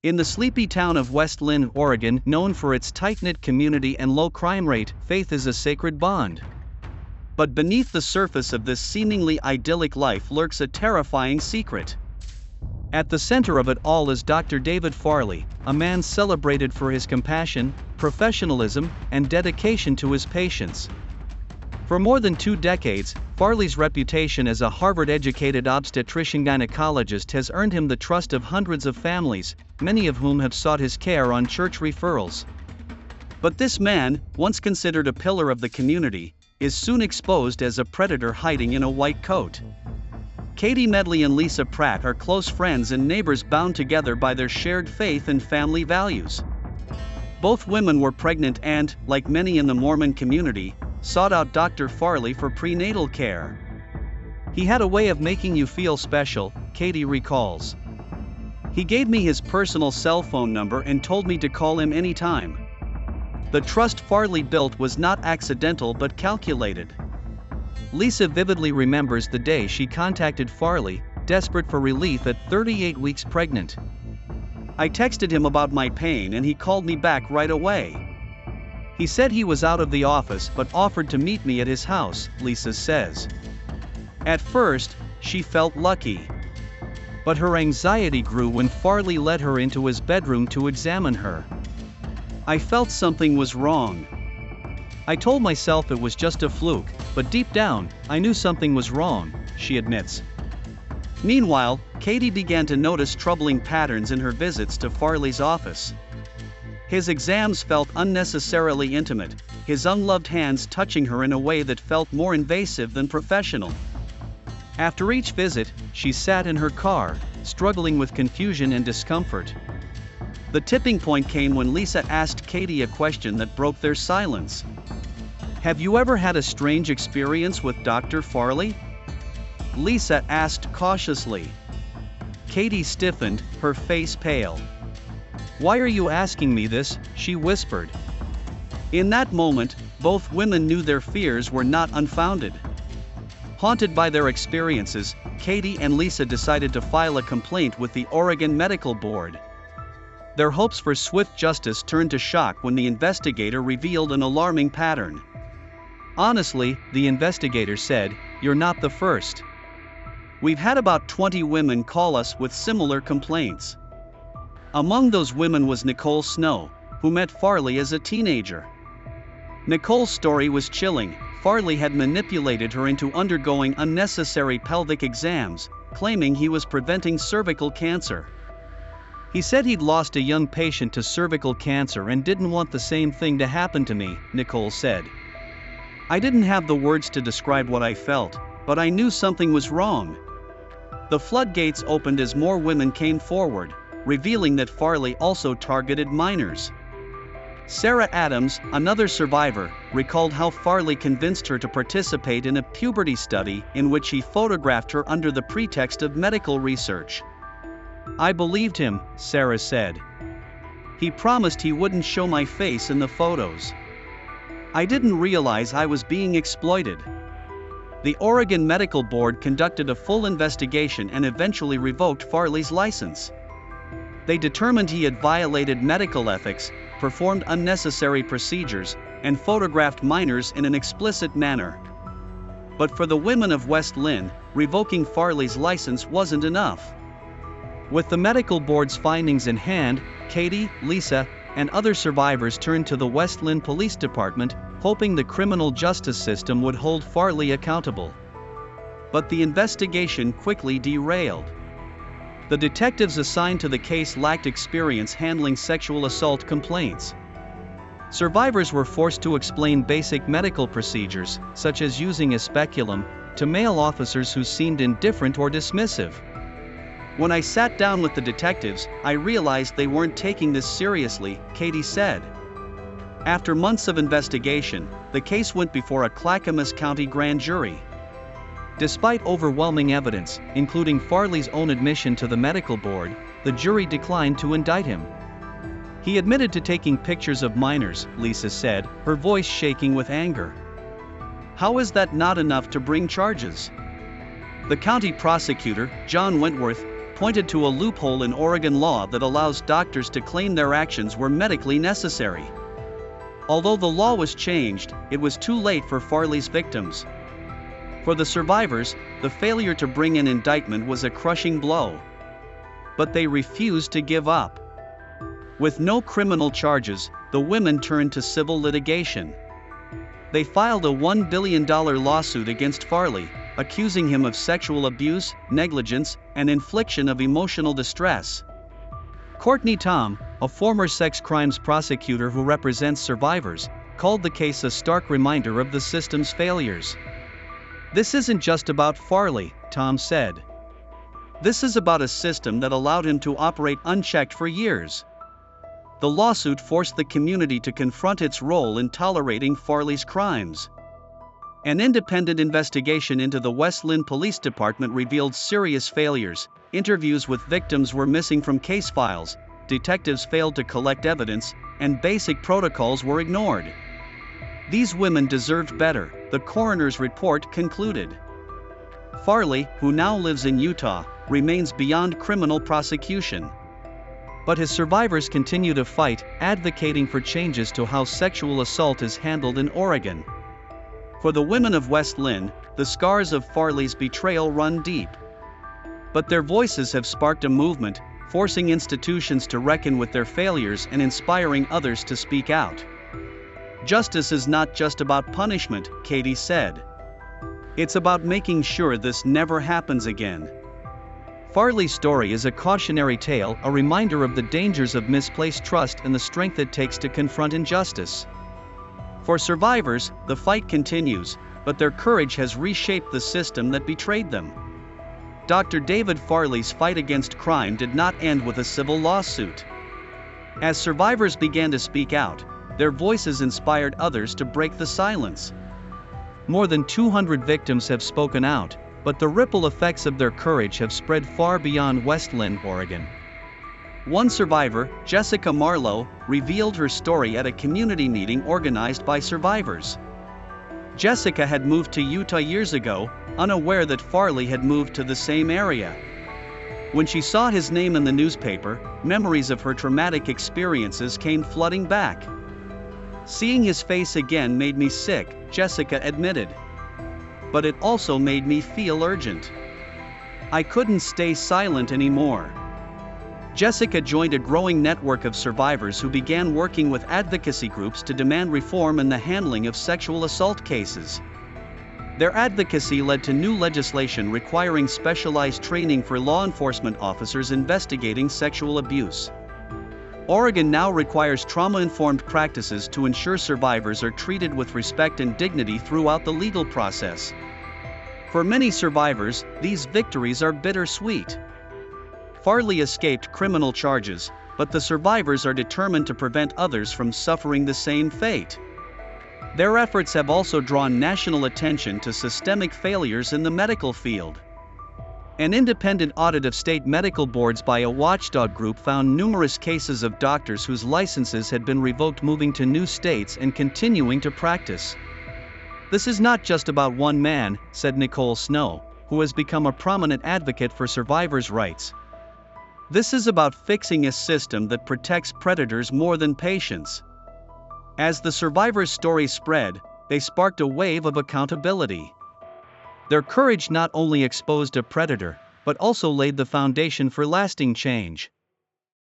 In the sleepy town of West Linn, Oregon, known for its tight-knit community and low crime rate, faith is a sacred bond. But beneath the surface of this seemingly idyllic life lurks a terrifying secret. At the center of it all is Dr. David Farley, a man celebrated for his compassion, professionalism, and dedication to his patients. For more than 2 decades, Farley's reputation as a Harvard-educated obstetrician-gynecologist has earned him the trust of hundreds of families, many of whom have sought his care on church referrals. But this man, once considered a pillar of the community, is soon exposed as a predator hiding in a white coat. Katie Medley and Lisa Pratt are close friends and neighbors bound together by their shared faith and family values. Both women were pregnant and, like many in the Mormon community, sought out Dr. Farley for prenatal care. "He had a way of making you feel special," Katie recalls. "He gave me his personal cell phone number and told me to call him anytime." The trust Farley built was not accidental but calculated. Lisa vividly remembers the day she contacted Farley, desperate for relief at 38 weeks pregnant. "I texted him about my pain and he called me back right away. He said he was out of the office but offered to meet me at his house," Lisa says. At first, she felt lucky. But her anxiety grew when Farley led her into his bedroom to examine her. "I felt something was wrong. I told myself it was just a fluke, but deep down, I knew something was wrong," she admits. Meanwhile, Katie began to notice troubling patterns in her visits to Farley's office. His exams felt unnecessarily intimate, his unloved hands touching her in a way that felt more invasive than professional. After each visit, she sat in her car, struggling with confusion and discomfort. The tipping point came when Lisa asked Katie a question that broke their silence. "Have you ever had a strange experience with Dr. Farley?" Lisa asked cautiously. Katie stiffened, her face pale. "Why are you asking me this?" she whispered. In that moment, both women knew their fears were not unfounded. Haunted by their experiences, Katie and Lisa decided to file a complaint with the Oregon Medical Board. Their hopes for swift justice turned to shock when the investigator revealed an alarming pattern. "Honestly," the investigator said, "you're not the first. We've had about 20 women call us with similar complaints." Among those women was Nicole Snow, who met Farley as a teenager. Nicole's story was chilling. Farley had manipulated her into undergoing unnecessary pelvic exams, claiming he was preventing cervical cancer. "He said he'd lost a young patient to cervical cancer and didn't want the same thing to happen to me," Nicole said. "I didn't have the words to describe what I felt, but I knew something was wrong." The floodgates opened as more women came forward, revealing that Farley also targeted minors. Sarah Adams, another survivor, recalled how Farley convinced her to participate in a puberty study in which he photographed her under the pretext of medical research. "I believed him," Sarah said. "He promised he wouldn't show my face in the photos. I didn't realize I was being exploited." The Oregon Medical Board conducted a full investigation and eventually revoked Farley's license. They determined he had violated medical ethics, performed unnecessary procedures, and photographed minors in an explicit manner. But for the women of West Linn, revoking Farley's license wasn't enough. With the medical board's findings in hand, Katie, Lisa, and other survivors turned to the West Linn Police Department, hoping the criminal justice system would hold Farley accountable. But the investigation quickly derailed. The detectives assigned to the case lacked experience handling sexual assault complaints. Survivors were forced to explain basic medical procedures, such as using a speculum, to male officers who seemed indifferent or dismissive. "When I sat down with the detectives, I realized they weren't taking this seriously," Katie said. After months of investigation, the case went before a Clackamas County grand jury. Despite overwhelming evidence, including Farley's own admission to the medical board, the jury declined to indict him. "He admitted to taking pictures of minors," Lisa said, her voice shaking with anger. "How is that not enough to bring charges?" The county prosecutor, John Wentworth, pointed to a loophole in Oregon law that allows doctors to claim their actions were medically necessary. Although the law was changed, it was too late for Farley's victims. For the survivors, the failure to bring an indictment was a crushing blow. But they refused to give up. With no criminal charges, the women turned to civil litigation. They filed a $1 billion lawsuit against Farley, accusing him of sexual abuse, negligence, and infliction of emotional distress. Courtney Tom, a former sex crimes prosecutor who represents survivors, called the case a stark reminder of the system's failures. "This isn't just about Farley," Tom said. "This is about a system that allowed him to operate unchecked for years." The lawsuit forced the community to confront its role in tolerating Farley's crimes. An independent investigation into the West Linn Police Department revealed serious failures. Interviews with victims were missing from case files, detectives failed to collect evidence, and basic protocols were ignored. These women deserved better, the coroner's report concluded. Farley, who now lives in Utah, remains beyond criminal prosecution. But his survivors continue to fight, advocating for changes to how sexual assault is handled in Oregon. For the women of West Linn, the scars of Farley's betrayal run deep. But their voices have sparked a movement, forcing institutions to reckon with their failures and inspiring others to speak out. "Justice is not just about punishment," Katie said. "It's about making sure this never happens again." Farley's story is a cautionary tale, a reminder of the dangers of misplaced trust and the strength it takes to confront injustice. For survivors, the fight continues, but their courage has reshaped the system that betrayed them. Dr. David Farley's fight against crime did not end with a civil lawsuit. As survivors began to speak out, their voices inspired others to break the silence. More than 200 victims have spoken out, but the ripple effects of their courage have spread far beyond West Linn, Oregon. One survivor, Jessica Marlowe, revealed her story at a community meeting organized by survivors. Jessica had moved to Utah years ago, unaware that Farley had moved to the same area. When she saw his name in the newspaper, memories of her traumatic experiences came flooding back. "Seeing his face again made me sick," Jessica admitted. "But it also made me feel urgent. I couldn't stay silent anymore." Jessica joined a growing network of survivors who began working with advocacy groups to demand reform in the handling of sexual assault cases. Their advocacy led to new legislation requiring specialized training for law enforcement officers investigating sexual abuse. Oregon now requires trauma-informed practices to ensure survivors are treated with respect and dignity throughout the legal process. For many survivors, these victories are bittersweet. Farley escaped criminal charges, but the survivors are determined to prevent others from suffering the same fate. Their efforts have also drawn national attention to systemic failures in the medical field. An independent audit of state medical boards by a watchdog group found numerous cases of doctors whose licenses had been revoked moving to new states and continuing to practice. "This is not just about one man," said Nicole Snow, who has become a prominent advocate for survivors' rights. "This is about fixing a system that protects predators more than patients." As the survivors' stories spread, they sparked a wave of accountability. Their courage not only exposed a predator, but also laid the foundation for lasting change.